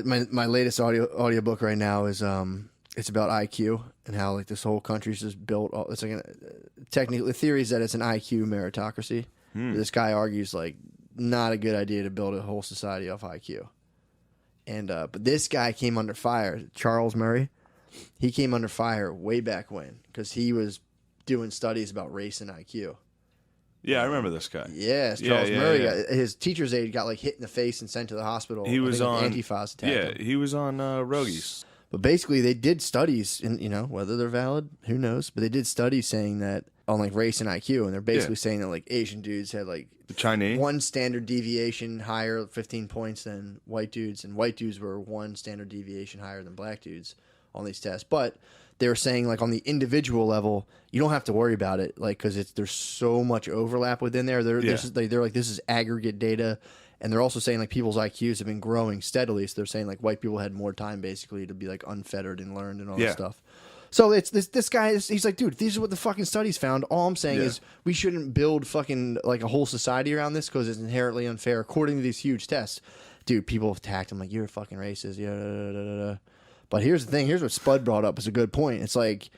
My latest audiobook right now is it's about IQ and how like this whole country's just built. It's like technically the theory is that it's an IQ meritocracy. This guy argues like not a good idea to build a whole society off IQ. And but this guy came under fire, Charles Murray. He came under fire way back when because he was doing studies about race and IQ. Yeah, I remember this guy. Yes, Charles Murray. His teacher's aide got like hit in the face and sent to the hospital. He was on Antifas attacked him. he was on Rogies. But basically, they did studies, and whether they're valid, who knows? But they did studies saying that on like race and IQ, and they're basically saying that like Asian dudes had like the Chinese one standard deviation higher, 15 points than white dudes, and white dudes were one standard deviation higher than black dudes on these tests. But they were saying like on the individual level, you don't have to worry about it, like because there's so much overlap within there. They're like this is aggregate data. And they're also saying like people's IQs have been growing steadily. So they're saying like white people had more time basically to be like unfettered and learned and all this stuff. So it's this guy he's like, dude, these are what the fucking studies found. All I'm saying is we shouldn't build fucking like a whole society around this because it's inherently unfair according to these huge tests. Dude, people have attacked him like you're a fucking racist. Yeah. But here's the thing. Here's what Spud brought up. It's a good point. It's like,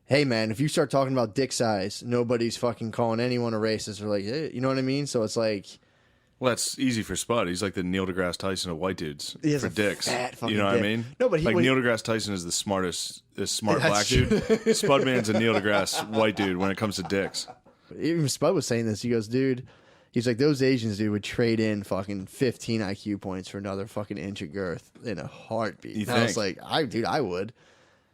hey man, if you start talking about dick size, nobody's fucking calling anyone a racist or like, hey, you know what I mean? So it's like. Well, that's easy for Spud. He's like the Neil deGrasse Tyson of white dudes for dicks. You know what I mean? No, but Neil deGrasse Tyson is the smart black dude. Spudman's a Neil deGrasse white dude when it comes to dicks. Even Spud was saying this. He goes, dude, he's like, those Asians, dude, would trade in fucking 15 IQ points for another fucking inch of girth in a heartbeat. You think? I was like, I would.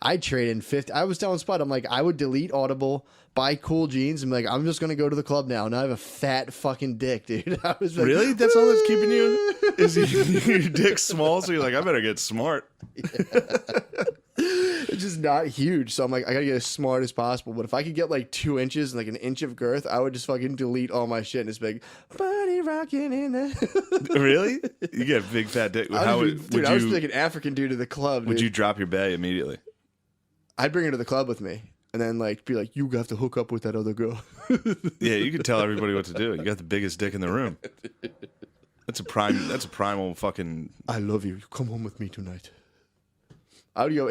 I'd trade in 50. I was telling Spud, I'm like, I would delete Audible, buy cool jeans, and be like, I'm just going to go to the club now. Now I have a fat fucking dick, dude. I was like, really? That's all that's keeping you? Is your dick small? So you're like, I better get smart. It's just not huge. So I'm like, I got to get as smart as possible. But if I could get like 2 inches and like an inch of girth, I would just fucking delete all my shit and just be like, body rocking in the. Really? You get a big fat dick. I was like an African dude to the club. Dude. Would you drop your bay immediately? I'd bring her to the club with me and then like be like, you have to hook up with that other girl. Yeah, you can tell everybody what to do. You got the biggest dick in the room. That's a primal fucking. I love you. Come home with me tonight. I would go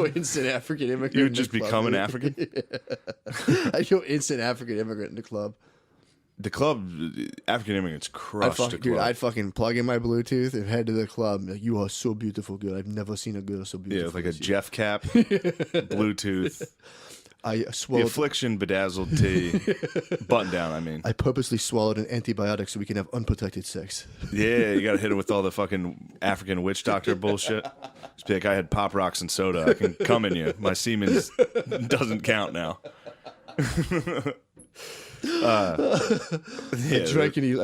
instant African immigrant. You would just become an African? I'd go instant African immigrant in the club. The club, African immigrants crushed the club. Dude, I'd fucking plug in my Bluetooth and head to the club. Like, you are so beautiful, girl. I've never seen a girl so beautiful. Yeah, with like a Jeff cap, Bluetooth. I swallowed the affliction bedazzled tea button down. I mean, I purposely swallowed an antibiotic so we can have unprotected sex. Yeah, you got to hit it with all the fucking African witch doctor bullshit. Just be like, I had Pop Rocks and soda. I can come in you. My semen doesn't count now. I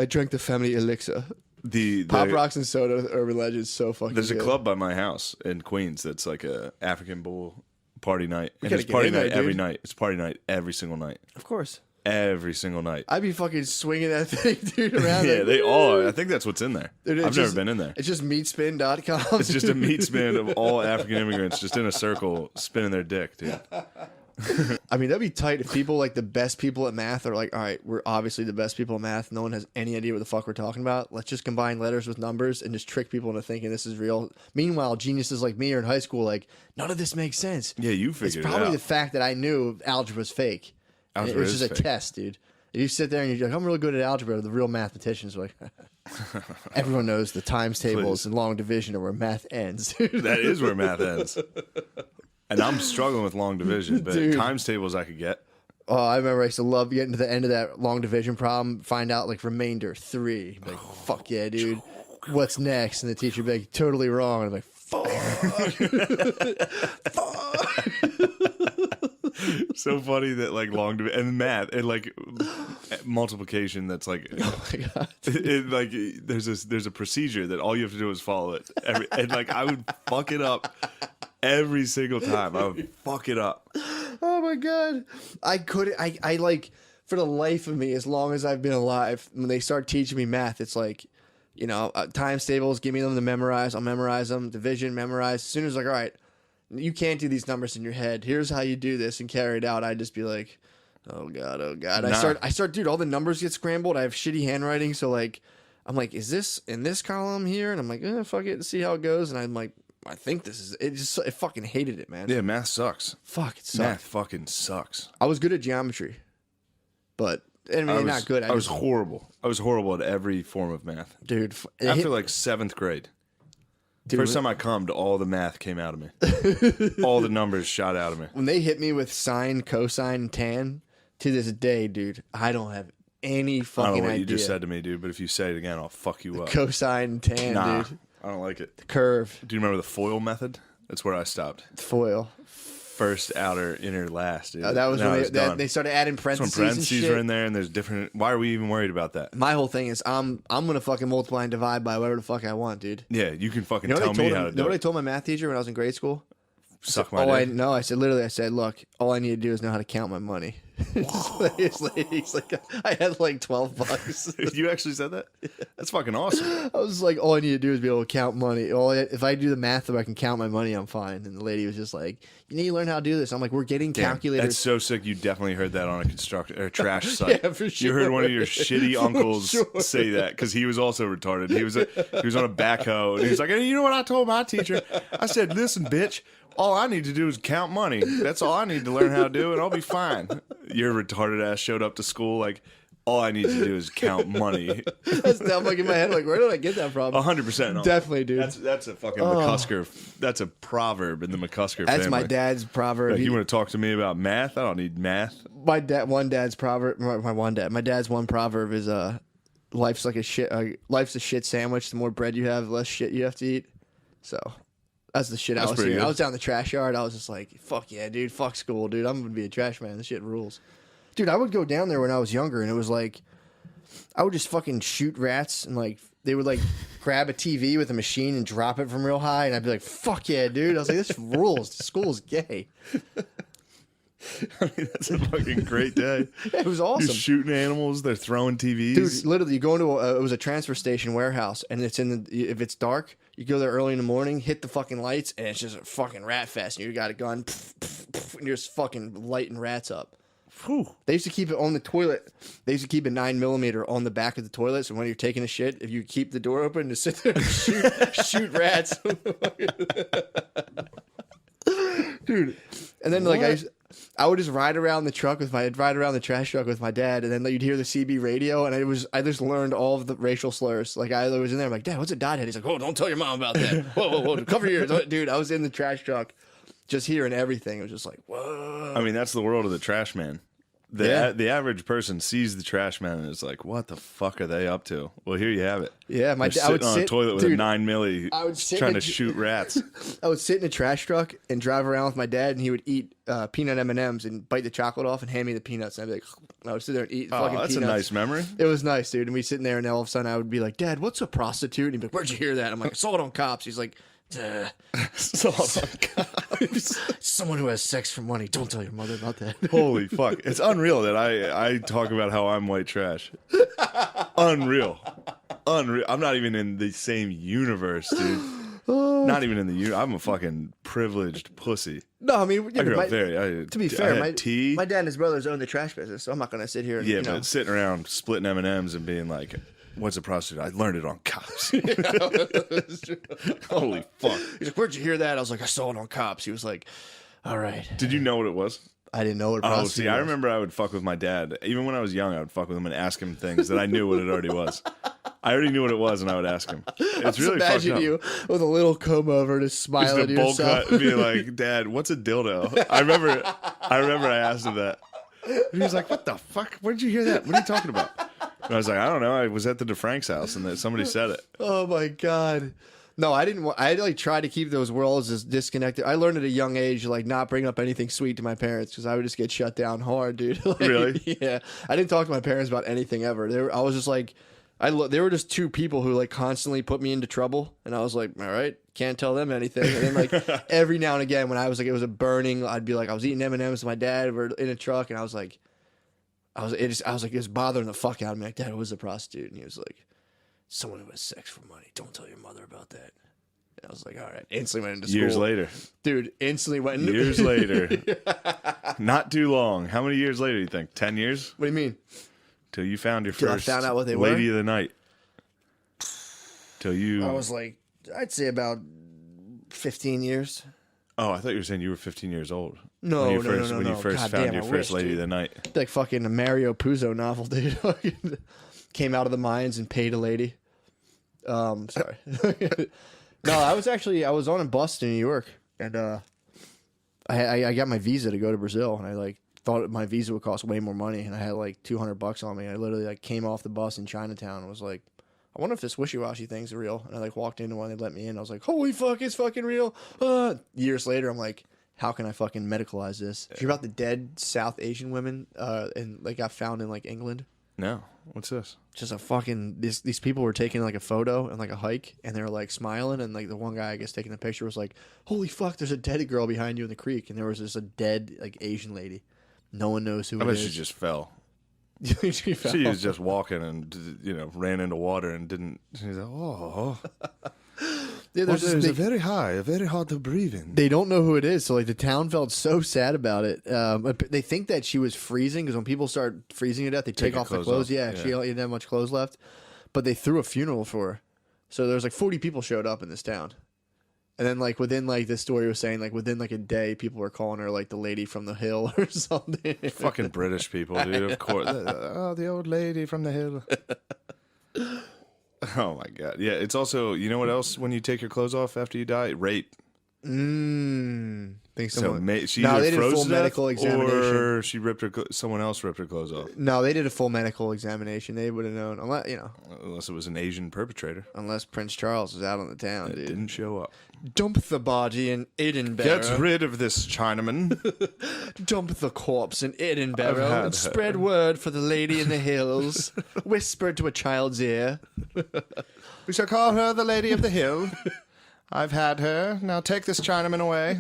drank the family elixir. The Pop Rocks and soda, urban legends, so fucking. There's good. a club by my house in Queens that's like a African bull party night, and it's party night every night. It's party night every single night. Of course, every single night. I'd be fucking swinging that thing, dude, around. Yeah, they all are. I think that's what's in there. I've never been in there. It's just meatspin.com. It's just a meat spin of all African immigrants just in a circle spinning their dick, dude. I mean, that'd be tight if people like the best people at math are like, all right, we're obviously the best people at math. No one has any idea what the fuck we're talking about. Let's just combine letters with numbers and just trick people into thinking this is real. Meanwhile, geniuses like me are in high school like, none of this makes sense. Yeah, you figured it out. It's probably the fact that I knew algebra's fake. It was just a test, dude. If you sit there and you're like, I'm really good at algebra, the real mathematicians are like, everyone knows the times tables and long division are where math ends. That is where math ends. And I'm struggling with long division, but times tables I could get. Oh, I remember I used to love getting to the end of that long division problem, find out like remainder 3. Like, fuck yeah, dude. What's next? And the teacher would be like, totally wrong. And I'm like, fuck. Fuck. So funny that like long division and math and like multiplication. That's like, oh my god, like there's a procedure that all you have to do is follow it. And like I would fuck it up. Every single time I would fuck it up. Oh my god. I couldn't I like for the life of me, as long as I've been alive, when they start teaching me math, it's like, times tables, give me them to memorize, I'll memorize them. Division, memorize. As soon as like, all right, you can't do these numbers in your head. Here's how you do this and carry it out. I'd just be like, oh god. I start dude, all the numbers get scrambled. I have shitty handwriting, so like I'm like, is this in this column here? And I'm like, fuck it, see how it goes. And I'm like, I think this is it. I fucking hated it, man. Yeah, math sucks. Fuck, it sucked. Math fucking sucks. I was good at geometry, but I mean, not good. I was horrible. I was horrible at every form of math, dude. After like 7th grade, first time I cummed, all the math came out of me. All the numbers shot out of me. When they hit me with sine, cosine, and tan, to this day, dude, I don't have any fucking I don't know what idea. you just said to me, dude, but if you say it again, I'll fuck you up. Cosine and tan, Nah, dude. I don't like it. The curve. Do you remember the FOIL method? That's where I stopped. Foil. First, outer, inner, last, dude. That was No, when it's done. they started adding That's when parentheses, parentheses and shit. are in there, and there's different. Why are we even worried about that? My whole thing is I'm gonna fucking multiply and divide by whatever the fuck I want, dude. Yeah, you can fucking You know tell what I me told how him? to You know do what I it. told my math teacher when I was in grade school? Suck my dick. I said, look, all I need to do is know how to count my money. He's like, I had like $12. You actually said that? That's fucking awesome. I was like, all I need to do is be able to count money. If I do the math where I can count my money, I'm fine. And the lady was just like, you need to learn how to do this. I'm like, we're getting Damn, calculators. that's so sick. You definitely heard that on a construction or trash site. Yeah, for You sure. heard one of your shitty uncles sure. say that because he was also retarded. He was on a backhoe and he was like, hey, you know what I told my teacher? I said, listen, bitch. All I need to do is count money. That's all I need to learn how to do, and I'll be fine. Your retarded ass showed up to school like, all I need to do is count money. That's I'm like in my head, like, where did I get that from? 100%. Definitely, dude. That's a fucking McCusker. That's a proverb in the McCusker family. That's my dad's proverb. Like, you want to talk to me about math? I don't need math. My dad's proverb. My dad's one proverb is life's like a shit. Life's a shit sandwich. The more bread you have, the less shit you have to eat. So. That's the shit I was hearing. I was down in the trash yard. I was just like, fuck yeah, dude. Fuck school, dude. I'm going to be a trash man. This shit rules. Dude, I would go down there when I was younger, and it was like, I would just fucking shoot rats, and like, they would like grab a TV with a machine and drop it from real high, and I'd be like, fuck yeah, dude. I was like, this rules. School's gay. I mean, that's a fucking great day. It was awesome. You're shooting animals. They're throwing TVs. Dude, literally, you go into it was a transfer station warehouse, and it's if it's dark, you go there early in the morning, hit the fucking lights, and it's just a fucking rat fest. And you got a gun, and you're just fucking lighting rats up. Whew. They used to keep it on the toilet. They used to keep a 9mm on the back of the toilet, so when you're taking a shit, if you keep the door open, to sit there and shoot rats. Dude, and then like I would just ride around the trash truck with my dad, and then you'd hear the CB radio, and I just learned all of the racial slurs. Like I was in there, I'm like, Dad, what's a dot head? He's like, oh, don't tell your mom about that. Whoa, cover your ears, dude. I was in the trash truck, just hearing everything. It was just like, whoa. I mean, that's the world of the trash man. The average person sees the trash man and is like, what the fuck are they up to? Well, here you have it. Yeah, They're sitting on a toilet with a 9mm I would sit trying in to a- shoot rats. I would sit in a trash truck and drive around with my dad, and he would eat peanut M&Ms and bite the chocolate off and hand me the peanuts. And I'd be like, I would sit there and eat fucking That's peanuts. a nice memory. It was nice, dude. And we'd sit in there, and all of a sudden I would be like, Dad, what's a prostitute? And he'd be like, where'd you hear that? I'm like, I saw it on Cops. He's like, someone who has sex for money. Don't tell your mother about that. Holy fuck. It's unreal that I talk about how I'm white trash. Unreal. I'm not even in the same universe, dude. Not even in the universe. I'm a fucking privileged pussy. No, I mean, I grew up very... to be fair, my my dad and his brothers own the trash business, so I'm not going to sit here and, Yeah, but sitting around splitting M&Ms and being like, what's a prostitute? I learned it on Cops. Holy fuck. He's like, where'd you hear that? I was like, I saw it on Cops. He was like, all right. Did you know what it was? I didn't know what a prostitute I was. remember I would fuck with my dad. Even when I was young, I would fuck with him and ask him things that I knew what it already was. I already knew what it was, and I would ask him. It's really fucked imagine up. you with a little comb over, just Just smiling a to bowl yourself. cut, being like, Dad, what's a dildo? I remember I asked him that. And he was like, what the fuck? Where'd you hear that? What are you talking about? And I was like, I don't know. I was at the DeFrank's house, and somebody said it. Oh my god. No, I didn't. I like try to keep those worlds as disconnected. I learned at a young age, like not bring up anything sweet to my parents because I would just get shut down hard, dude. Like, Really? Yeah. I didn't talk to my parents about anything ever. I was just like, they were just two people who like constantly put me into trouble, and I was like, all right, can't tell them anything. And then like every now and again, when I was like, it was a burning, I'd be like, I was eating M&Ms with my dad. We're in a truck, and I was like, it was bothering the fuck out of me. Like, Dad, it was a prostitute, and he was like, someone who has sex for money. Don't tell your mother about that. And I was like, all right. Instantly went into school. Years later. Dude, instantly went into... Years later. Not too long. How many years later do you think? 10 years? What do you mean? Till you found your Till I first found out what they lady were? of the night. till you. I was like, I'd say about 15 years. Oh, I thought you were saying you were 15 years old. No, when you no, first, no, when no, you no. first God found damn, your I first wish, lady dude. of the night. Like fucking a Mario Puzo novel, dude. Came out of the mines and paid a lady. Sorry. No, I was on a bus to New York, and I got my visa to go to Brazil, and I like thought my visa would cost way more money, and I had like $200 on me. I literally like came off the bus in Chinatown and was like, I wonder if this wishy-washy thing's real. And I like walked into one, they let me in. I was like, holy fuck, it's fucking real. Years later, I'm like, how can I fucking medicalize this? Did you hear about the dead South Asian women and like got found in like England? No. What's this? Just a fucking these people were taking like a photo and like a hike, and they were like smiling, and like the one guy I guess taking the picture was like, holy fuck, there's a dead girl behind you in the creek, and there was just a dead like Asian lady. No one knows who I it bet is. she just fell. She fell. She was just walking and ran into water and didn't. She's like, oh, Yeah, it's a very hard to breathe in. They don't know who it is, so like the town felt so sad about it. They think that she was freezing because when people start freezing to death, they take her off their clothes clothes. off. Yeah, Yeah. she didn't have much clothes left, but they threw a funeral for her. So there was like 40 people showed up in this town, and then like within like this story was saying like within like a day, people were calling her like the lady from the hill or something. Fucking British people, dude. Of course. Oh, the old lady from the hill. Oh my god. Yeah, it's also, you know what else when you take your clothes off after you die? Rape. Think So someone. she No, either they did a froze full to death medical examination. or she ripped her. Someone else ripped her clothes off. No, they did a full medical examination. They would have known, Unless it was an Asian perpetrator. unless Prince Charles was out on the town, It dude. didn't show up. Dump the body in Edinburgh. Get rid of this Chinaman. Dump the corpse in Edinburgh I've had and her. spread word for the lady in the hills. Whisper to a child's ear. We shall call her the Lady of the Hill. I've had her. Now take this Chinaman away.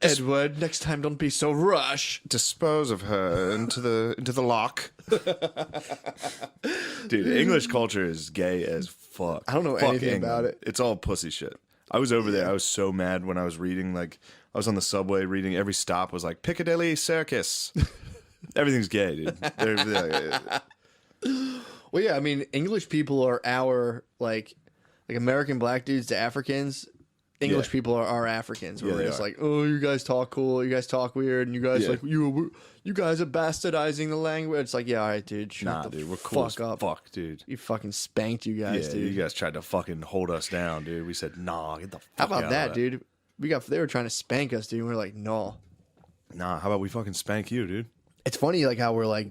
Edward, next time don't be so rush. Dispose of her into the lock. Dude, English culture is gay as fuck. I don't know Fuck anything England. about it. It's all pussy shit. I was over there. I was so mad when I was reading. Like, I was on the subway reading. Every stop was like Piccadilly Circus. Everything's gay, dude. Well, yeah, I mean, English people are our, like American black dudes to Africans. English Yeah. people are our Africans. Where Yeah, they it's are. like, oh, you guys talk cool, you guys talk weird, and you guys Yeah. like, you guys are bastardizing the language. It's like, yeah, all right, dude, shut Nah, the dude, we're cool fuck as up. fuck, dude. You fucking spanked you guys, Yeah, dude. you guys tried to fucking hold us down, dude. We said, nah, get the fuck How out about of that, dude? They were trying to spank us, dude. And we're like, no. Nah, how about we fucking spank you, dude? It's funny, like how we're like,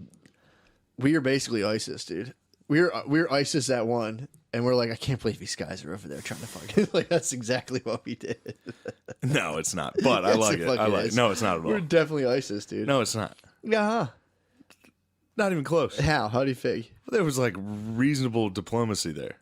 we are basically ISIS, dude. We're ISIS at one, and we're like, I can't believe these guys are over there trying to fucking like. That's exactly what we did. No, it's not. But I Yes, like it it. fucking I like it. is. No, it's not at all. We're definitely ISIS, dude. No, it's not. Yeah. Not even close. How? How do you fig? There was like reasonable diplomacy there.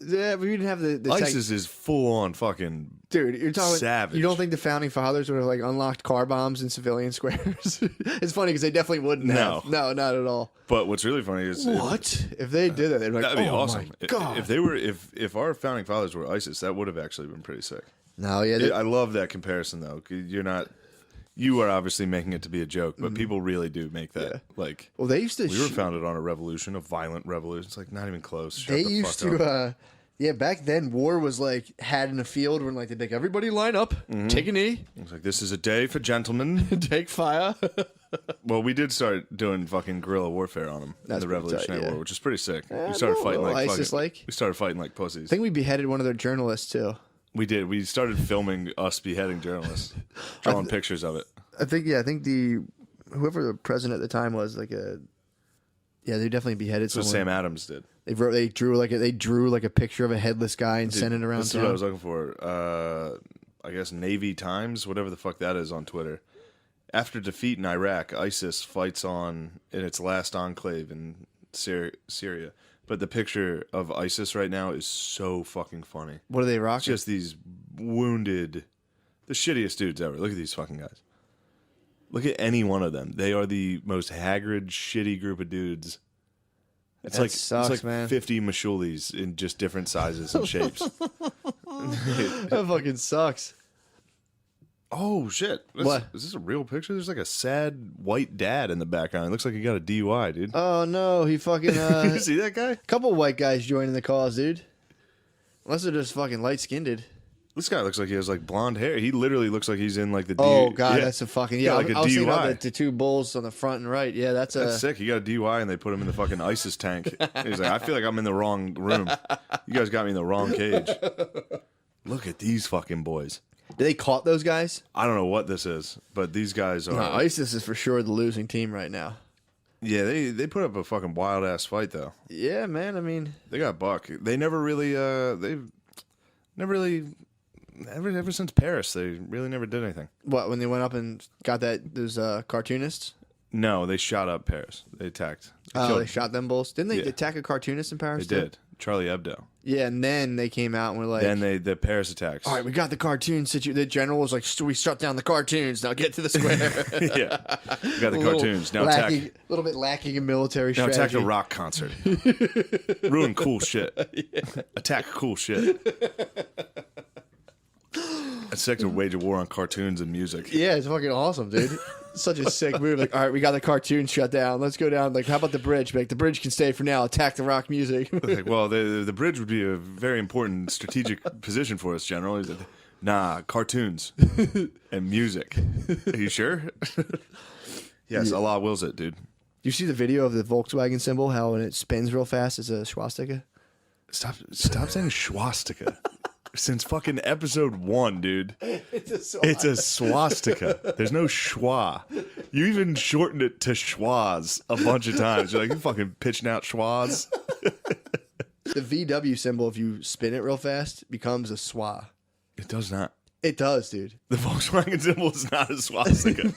Yeah, we didn't have the ISIS is full on fucking. dude. You're talking savage. You don't think the founding fathers would have like unlocked car bombs in civilian squares? It's funny because they definitely wouldn't have. No, not at all. But what's really funny is What if they did that? They'd be like, that'd be oh awesome. my god. If they were, if our founding fathers were ISIS, that would have actually been pretty sick. No, yeah, I love that comparison though. 'Cause you're not. You are obviously making it to be a joke, but people really do make that. Yeah. Like, well, they used to. we were founded on a revolution, a violent revolution. It's like not even close. Shut They the used fuck up. to. Yeah, back then war was like had in a field when like they'd be like, everybody line up, take a knee, It's like this is a day for gentlemen. take fire. Well, we did start doing fucking guerrilla warfare on them in That's the pretty tight, Revolutionary yeah. War, which is pretty sick. We started fighting like ISIS-like. fucking, we started fighting like pussies. I think we beheaded one of their journalists too. We did. We started filming us beheading journalists, drawing pictures of it. I think whoever the president at the time was they definitely beheaded That's what someone. Sam Adams did. They drew like a picture of a headless guy and sent it around That's town. what I was looking for. I guess Navy Times, whatever the fuck that is on Twitter. After defeat in Iraq, ISIS fights on in its last enclave in Syria. But the picture of ISIS right now is so fucking funny. What are they It's rocking? just these wounded, the shittiest dudes ever. Look at these fucking guys. Look at any one of them. They are the most haggard, shitty group of dudes. It's That sucks, it's like man. 50 Mashulis in just different sizes and shapes. That fucking sucks. Oh shit! What? Is this a real picture? There's like a sad white dad in the background. It looks like he got a DUI, dude. Oh no, he fucking You see that guy? couple white guys joining the cause, dude. Unless they're just fucking light-skinned. This guy looks like he has like blonde hair. He literally looks like he's in like the Oh, God, that's a fucking... Yeah, like a I was thinking DUI. about the two bulls on the front and right. Yeah, that's sick. He got a DUI and they put him in the fucking ISIS tank. He's like, I feel like I'm in the wrong room. You guys got me in the wrong cage. Look at these fucking boys. Did they caught those guys? I don't know what this is, but these guys are... No, ISIS is for sure the losing team right now. Yeah, they put up a fucking wild-ass fight, though. Yeah, man, I mean... They got buck. They never really... Ever since Paris, they really never did anything. What, when they went up and got those cartoonists? No, they shot up Paris. They attacked. They shot them bulls? Didn't they Yeah. attack a cartoonist in Paris? They did. Charlie Hebdo. Yeah, and then they came out and were like... Then the Paris attacks. All right, we got the cartoon situation. The general was like, we shut down the cartoons. Now get to the square. Yeah. We got the cartoons. Now attack. A little bit lacking in military Now strategy. attack the rock concert. Ruin cool shit. Attack cool shit. It's sick to wage a war on cartoons and music. Yeah, it's fucking awesome, dude. Such a sick move. Like, all right, we got the cartoons shut down. Let's go down. Like, how about the bridge? Like, the bridge can stay for now. Attack the rock music. Like, well, the bridge would be a very important strategic position for us, General. He's like, nah, cartoons and music. Are you sure? Yes, Yeah. Allah wills it, dude. You see the video of the Volkswagen symbol? How when it spins real fast, it's a swastika. Stop saying swastika. Since fucking episode 1, dude. It's a swastika. There's no schwa. You even shortened it to schwas a bunch of times. You're like, you fucking pitching out schwas. The VW symbol, if you spin it real fast, becomes a swa. It does not. It does, dude. The Volkswagen symbol is not a swastika.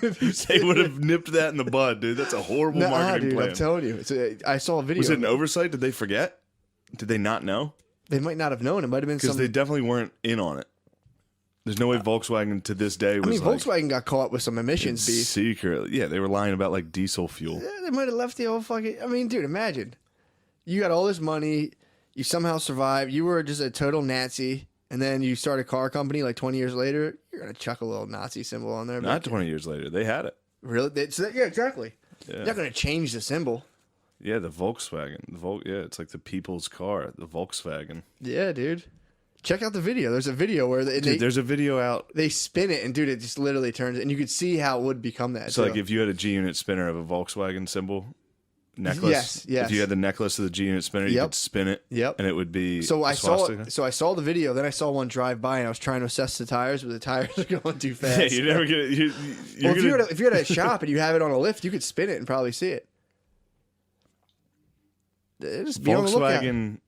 They would have nipped that in the bud, dude. That's a horrible marketing dude, plan. I'm telling you. I saw a video. Was it an oversight? Did they forget? Did they not know? They might not have known. It might have been Because they definitely weren't in on it. There's no way Volkswagen to this day was Volkswagen got caught with some emissions beef. Secret. Yeah, they were lying about like diesel fuel. Yeah, they might have left the whole fucking... I mean, dude, imagine. You got all this money. You somehow survived. You were just a total Nazi. And then you start a car company like 20 years later. You're going to chuck a little Nazi symbol on there. Not 20 years later. They had it. Really? Yeah, exactly. Yeah. You're not going to change the symbol. Yeah, the Volkswagen. Yeah, it's like the people's car, the Volkswagen. Yeah, dude. Check out the video. There's a video where there's a video out. They spin it, and dude, it just literally turns, and you could see how it would become that. So, too. like, if you had a G-unit spinner of a Volkswagen symbol necklace, yes. if you had the necklace of the G-unit spinner, you could spin it, and it would be. So I swastika. saw the video. Then I saw one drive by, and I was trying to assess the tires, but the tires are going too fast. Yeah, you never get it. If you're at a shop and you have it on a lift, you could spin it and probably see it. Just be Volkswagen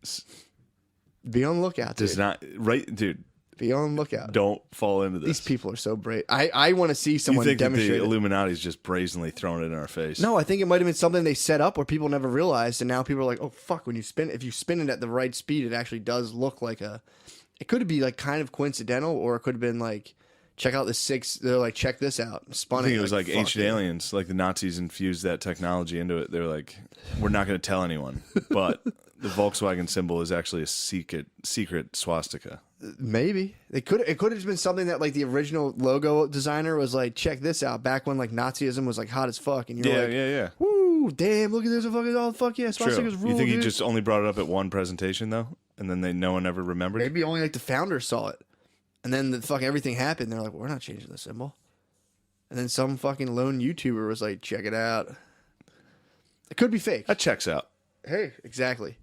be on the lookout, dude. does not dude. Be on the lookout. Don't fall into this. These people are so brave. I want to see someone you think demonstrate that the it. Illuminati's just brazenly throwing it in our face? No, I think it might have been something they set up where people never realized, and now people are like, "Oh fuck!" When you spin, if you spin it at the right speed, it actually does look like a. It could be like kind of coincidental, or it could have been like, check out the six. They're like, check this out. Spun I think it it was like fuck ancient it. aliens. Like the Nazis infused that technology into it. They're like, we're not going to tell anyone, but the Volkswagen symbol is actually a secret swastika. Maybe it could have just been something that like the original logo designer was like, check this out. Back when like Nazism was like hot as fuck, and you're like, yeah. woo, damn, look at this, fuck yeah, True. swastikas rule. You think he dude. just only brought it up at one presentation though, and then no one ever remembered? Maybe only like the founders saw it, and then the fucking everything happened. They're like, we're not changing the symbol, and then some fucking lone YouTuber was like, check it out. It could be fake. That checks out. Hey, exactly.